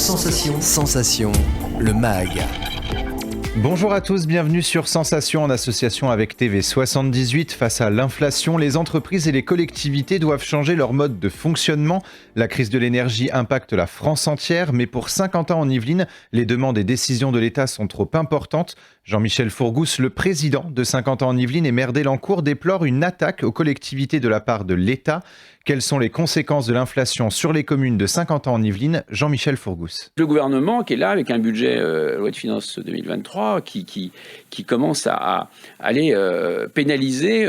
Sensation, le MAG. Bonjour à tous, bienvenue sur Sensation en association avec TV78. Face à l'inflation, les entreprises et les collectivités doivent changer leur mode de fonctionnement. La crise de l'énergie impacte la France entière, mais pour Saint-Quentin en Yvelines, les demandes et décisions de l'État sont trop importantes. Jean-Michel Fourgousse, le président de Saint-Quentin en Yvelines et maire d'Elancourt, déplore une attaque aux collectivités de la part de l'État. Quelles sont les conséquences de l'inflation sur les communes de Saint-Quentin en Yvelines? Jean-Michel Fourgousse. Le gouvernement qui est là avec un budget loi de finances 2023 qui commence à aller pénaliser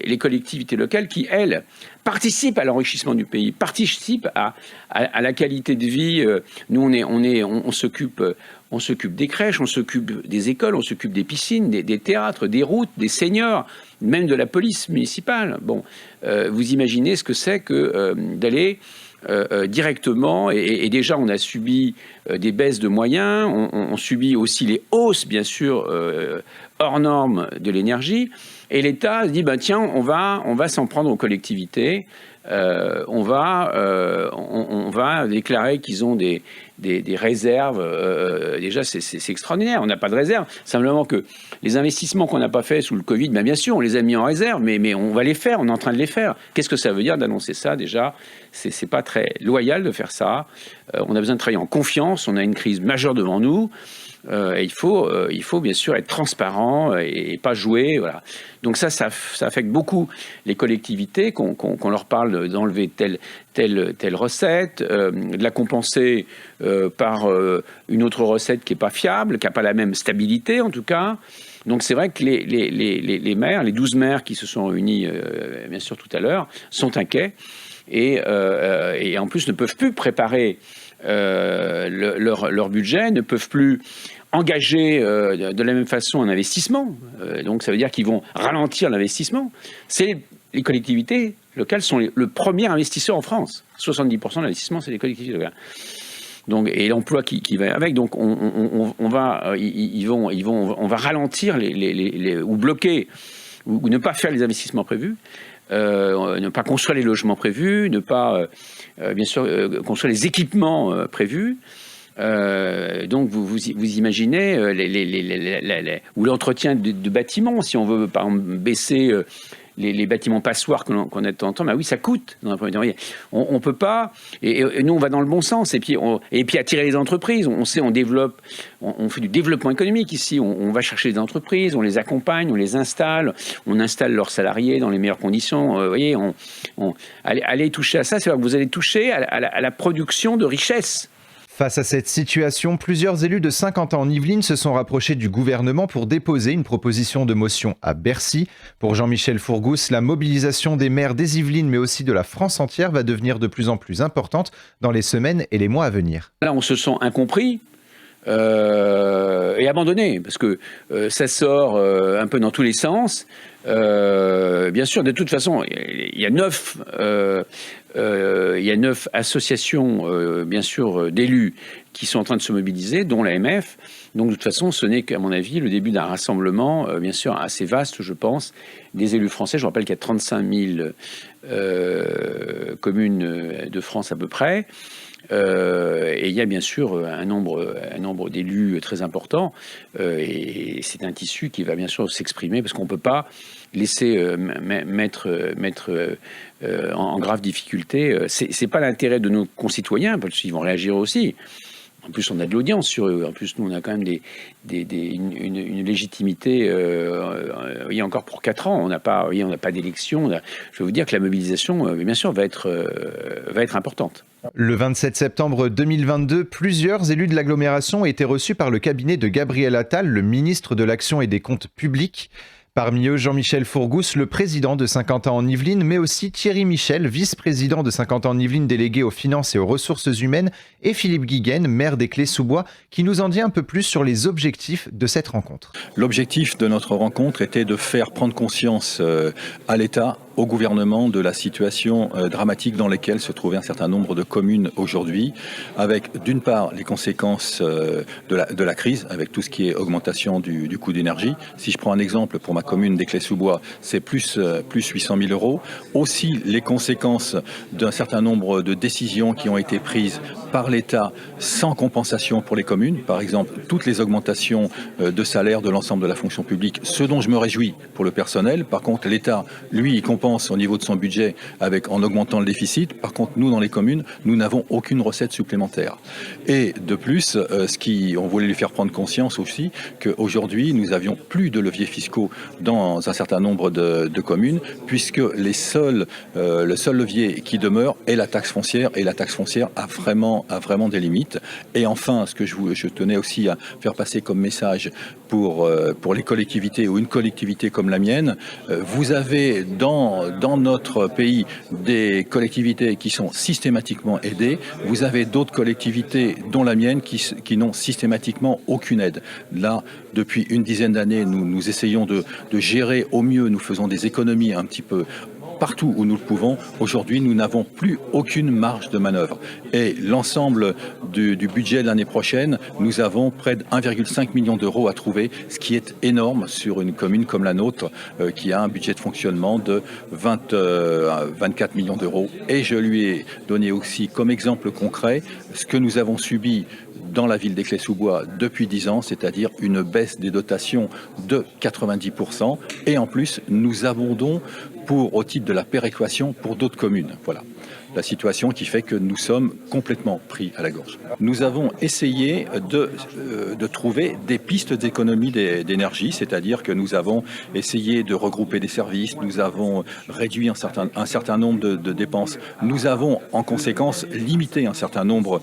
les collectivités locales qui, elles, participent à l'enrichissement du pays, participent à la qualité de vie. Nous, on s'occupe des crèches, on s'occupe des écoles, on s'occupe des piscines, des théâtres, des routes, des seniors, même de la police municipale. Bon, vous imaginez ce que c'est que d'aller directement, et déjà on a subi des baisses de moyens, on subit aussi les hausses, bien sûr, hors normes de l'énergie, et l'État se dit, tiens, on va s'en prendre aux collectivités, on va déclarer qu'ils ont des réserves. Déjà, c'est extraordinaire. On n'a pas de réserve. Simplement que les investissements qu'on n'a pas fait sous le Covid, bien sûr, on les a mis en réserve, mais on va les faire. On est en train de les faire. Qu'est-ce que ça veut dire d'annoncer ça? Déjà, c'est pas très loyal de faire ça. On a besoin de travailler en confiance. On a une crise majeure devant nous. Et il faut bien sûr être transparent et pas jouer. Voilà. Donc ça affecte beaucoup les collectivités, qu'on leur parle d'enlever telle recette, de la compenser par une autre recette qui n'est pas fiable, qui n'a pas la même stabilité en tout cas. Donc c'est vrai que les maires, les 12 maires qui se sont réunis bien sûr tout à l'heure, sont inquiets et en plus ne peuvent plus préparer leur budget, ne peuvent plus engager de la même façon un investissement. Donc ça veut dire qu'ils vont ralentir l'investissement. Les collectivités locales sont le premier investisseur en France. 70% de l'investissement, c'est les collectivités locales. Donc, et l'emploi qui va avec. Donc on va ralentir ou bloquer ou ne pas faire les investissements prévus. Ne pas construire les logements prévus, ne pas, bien sûr, construire les équipements prévus. Donc vous imaginez ou l'entretien de bâtiments, si on veut par exemple baisser les bâtiments passoires qu'on a de temps en temps, oui, ça coûte dans un premier temps. On peut pas, et nous on va dans le bon sens, et puis attirer les entreprises. On fait du développement économique ici. On va chercher les entreprises, on les accompagne, on les installe, on installe leurs salariés dans les meilleures conditions. Vous voyez, allez toucher à ça, c'est-à-dire que vous allez toucher à la production de richesses. Face à cette situation, plusieurs élus de Saint-Quentin en Yvelines se sont rapprochés du gouvernement pour déposer une proposition de motion à Bercy. Pour Jean-Michel Fourgousse, la mobilisation des maires des Yvelines, mais aussi de la France entière, va devenir de plus en plus importante dans les semaines et les mois à venir. Là, on se sent incompris et abandonné, parce que ça sort un peu dans tous les sens. Bien sûr, de toute façon, il y a 9 associations, bien sûr, d'élus qui sont en train de se mobiliser, dont l'AMF. Donc, de toute façon, ce n'est qu'à mon avis le début d'un rassemblement, bien sûr, assez vaste, je pense, des élus français. Je rappelle qu'il y a 35 000 communes de France à peu près. Et il y a bien sûr un nombre d'élus très important. Et c'est un tissu qui va bien sûr s'exprimer, parce qu'on ne peut pas laisser mettre en grave difficulté. C'est pas l'intérêt de nos concitoyens, parce qu'ils vont réagir aussi. En plus, on a de l'audience sur eux. En plus, nous, on a quand même une légitimité. Encore pour 4 ans, on n'a pas d'élection. Je veux vous dire que la mobilisation, bien sûr, va être importante. Le 27 septembre 2022, plusieurs élus de l'agglomération ont été reçus par le cabinet de Gabriel Attal, le ministre de l'Action et des Comptes publics. Parmi eux, Jean-Michel Fourgousse, le président de Saint-Quentin en Yvelines, mais aussi Thierry Michel, vice-président de Saint-Quentin en Yvelines, délégué aux finances et aux ressources humaines, et Philippe Guiguen, maire des Clés-sous-Bois, qui nous en dit un peu plus sur les objectifs de cette rencontre. L'objectif de notre rencontre était de faire prendre conscience à l'État au gouvernement de la situation dramatique dans laquelle se trouvait un certain nombre de communes aujourd'hui, avec d'une part les conséquences de la crise, avec tout ce qui est augmentation du coût d'énergie. Si je prends un exemple pour ma commune d'Éclès-sous-Bois, c'est plus 800 000 euros. Aussi les conséquences d'un certain nombre de décisions qui ont été prises par l'État sans compensation pour les communes. Par exemple, toutes les augmentations de salaire de l'ensemble de la fonction publique, ce dont je me réjouis pour le personnel. Par contre, l'État, lui, il compense au niveau de son budget en augmentant le déficit. Par contre, nous, dans les communes, nous n'avons aucune recette supplémentaire. Et de plus, on voulait lui faire prendre conscience aussi qu'aujourd'hui, nous n'avions plus de leviers fiscaux dans un certain nombre de communes, puisque le seul levier qui demeure est la taxe foncière, et la taxe foncière a vraiment des limites. Et enfin, ce que je tenais aussi à faire passer comme message pour les collectivités ou une collectivité comme la mienne, vous avez dans notre pays des collectivités qui sont systématiquement aidées, vous avez d'autres collectivités dont la mienne qui n'ont systématiquement aucune aide. Là, depuis une dizaine d'années, nous essayons de gérer au mieux, nous faisons des économies un petit peu partout où nous le pouvons. Aujourd'hui, nous n'avons plus aucune marge de manœuvre. Et l'ensemble du budget de l'année prochaine, nous avons près de 1,5 million d'euros à trouver, ce qui est énorme sur une commune comme la nôtre, qui a un budget de fonctionnement de 24 millions d'euros. Et je lui ai donné aussi comme exemple concret ce que nous avons subi dans la ville d'Éclès-sous-Bois depuis 10 ans, c'est-à-dire une baisse des dotations de 90%. Et en plus, nous abondons au titre de la péréquation pour d'autres communes. Voilà la situation qui fait que nous sommes complètement pris à la gorge. Nous avons essayé de trouver des pistes d'économie d'énergie, c'est-à-dire que nous avons essayé de regrouper des services, nous avons réduit un certain nombre de dépenses, nous avons en conséquence limité un certain nombre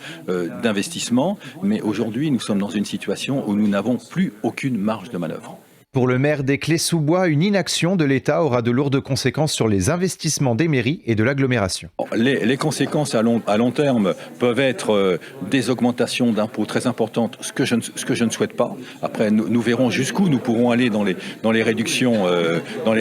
d'investissements, mais aujourd'hui nous sommes dans une situation où nous n'avons plus aucune marge de manœuvre. Pour le maire d'Éclès-sous-Bois, une inaction de l'État aura de lourdes conséquences sur les investissements des mairies et de l'agglomération. Les conséquences à long terme peuvent être des augmentations d'impôts très importantes, ce que je ne souhaite pas. Après, nous verrons jusqu'où nous pourrons aller dans les réductions, dans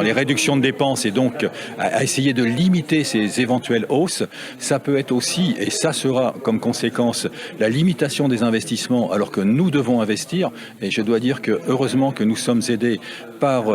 les réductions de dépenses, et donc à essayer de limiter ces éventuelles hausses. Ça peut être aussi, et ça sera comme conséquence, la limitation des investissements alors que nous devons investir. Et je dois dire que heureusement que nous sommes aidés par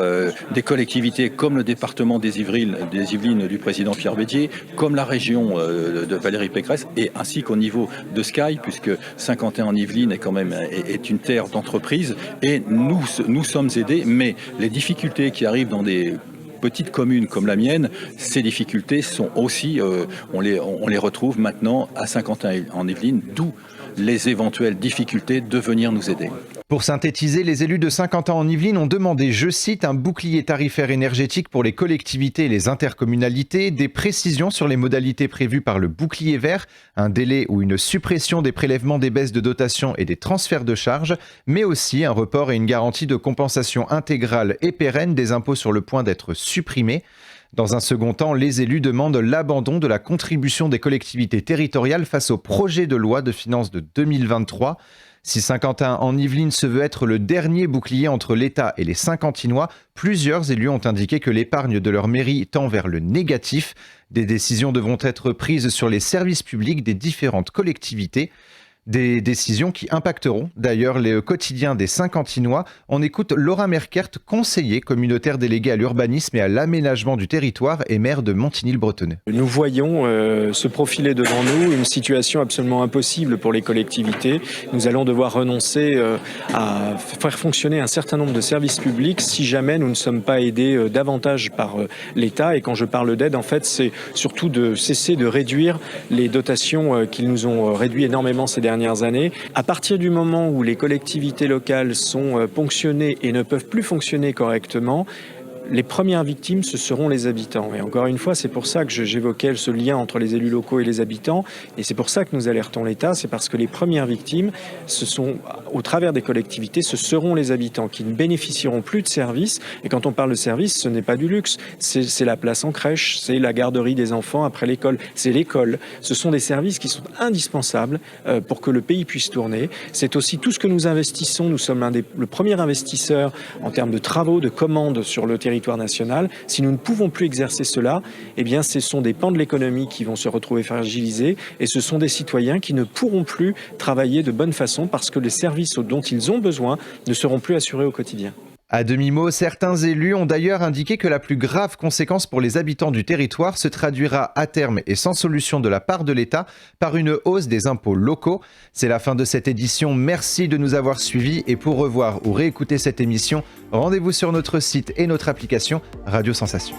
des collectivités comme le département des Yvelines du président Pierre Bédier, comme la région de Valérie Pécresse, et ainsi qu'au niveau de Sky, puisque Saint-Quentin-en-Yvelines est une terre d'entreprise, et nous sommes aidés, mais les difficultés qui arrivent dans des petites communes comme la mienne, ces difficultés sont aussi, on les retrouve maintenant à Saint-Quentin-en-Yvelines, d'où les éventuelles difficultés de venir nous aider. Pour synthétiser, les élus de Saint-Quentin-en-Yvelines ont demandé, je cite, un bouclier tarifaire énergétique pour les collectivités et les intercommunalités, des précisions sur les modalités prévues par le bouclier vert, un délai ou une suppression des prélèvements des baisses de dotation et des transferts de charges, mais aussi un report et une garantie de compensation intégrale et pérenne des impôts sur le point d'être supprimés. Dans un second temps, les élus demandent l'abandon de la contribution des collectivités territoriales face au projet de loi de finances de 2023. Si Saint-Quentin-en-Yvelines se veut être le dernier bouclier entre l'État et les Saint-Quentinois, plusieurs élus ont indiqué que l'épargne de leur mairie tend vers le négatif. Des décisions devront être prises sur les services publics des différentes collectivités. Des décisions qui impacteront d'ailleurs le quotidien des Saint-Quentinois. On écoute Laura Merkert, conseiller communautaire délégué à l'urbanisme et à l'aménagement du territoire et maire de Montigny-le-Bretonneux. Nous voyons se profiler devant nous une situation absolument impossible pour les collectivités. Nous allons devoir renoncer à faire fonctionner un certain nombre de services publics si jamais nous ne sommes pas aidés davantage par l'État. Et quand je parle d'aide, en fait, c'est surtout de cesser de réduire les dotations qu'ils nous ont réduit énormément ces dernières années. À partir du moment où les collectivités locales sont ponctionnées et ne peuvent plus fonctionner correctement, les premières victimes, ce seront les habitants. Et encore une fois, c'est pour ça que j'évoquais ce lien entre les élus locaux et les habitants. Et c'est pour ça que nous alertons l'État. C'est parce que les premières victimes, ce sont, au travers des collectivités, ce seront les habitants qui ne bénéficieront plus de services. Et quand on parle de services, ce n'est pas du luxe. C'est la place en crèche, c'est la garderie des enfants après l'école, c'est l'école. Ce sont des services qui sont indispensables pour que le pays puisse tourner. C'est aussi tout ce que nous investissons. Nous sommes le premier investisseur en termes de travaux, de commandes sur le territoire territoire national. Si nous ne pouvons plus exercer cela, eh bien, ce sont des pans de l'économie qui vont se retrouver fragilisés et ce sont des citoyens qui ne pourront plus travailler de bonne façon parce que les services dont ils ont besoin ne seront plus assurés au quotidien. À demi-mot, certains élus ont d'ailleurs indiqué que la plus grave conséquence pour les habitants du territoire se traduira à terme et sans solution de la part de l'État par une hausse des impôts locaux. C'est la fin de cette édition. Merci de nous avoir suivis et pour revoir ou réécouter cette émission, rendez-vous sur notre site et notre application Radio Sensation.